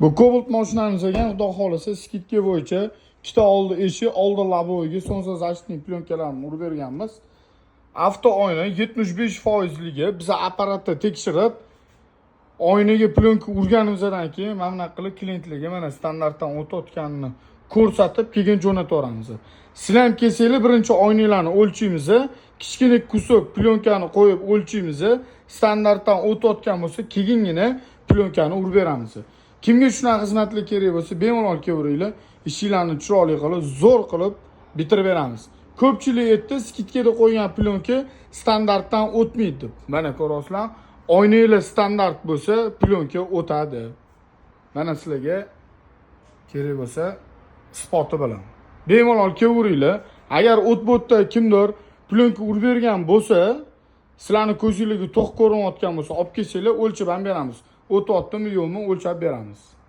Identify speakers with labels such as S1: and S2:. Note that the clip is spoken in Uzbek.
S1: Bu Cobalt mashinamiz ekan, xudo xolisa skidka bo'yicha ikkita oldi eshik, oldi laboviga sonsa защитный plyonkalarni urib berganmiz. Avto oyna 75%ligi biz apparatda tekshirib, oynaga plyonka urganimizdan keyin mana bunaqa qilib klientlarga mana standartdan o'tayotganini ko'rsatib, keyin jo'nataveramiz. Sizlar ham kelsanglar birinchi oynalarni o'lchaymiz, kichkina kusok plyonkani qo'yib o'lchaymiz, standartdan o'tayotgan bo'lsa, keyingina plyonkani urib beramiz. Kimga shunaqa xizmatlar kerak bo'lsa, bemalol kelaveringlar, ishinglarni chiroyli qilib, zo'r qilib bitirib beramiz. Ko'pchilik aytdi, skidkada qo'ygan plyonka standartdan o'tmaydi deb. Mana ko'rasizlar, oynanglar standart bo'lsa, plyonka o'tadi. Mana sizlarga kerak bo'lsa, isboti bilan. Bemalol kelaveringlar. Agar o't-bo'tda kimdir plyonka urib bergan bo'lsa, sizlarning ko'zingizga to'q ko'rinayotgan bo'lsa, olib kelsanglar, o'lchab ham beramiz. O'tyaptimi, yo'qmi o'lchab beramiz.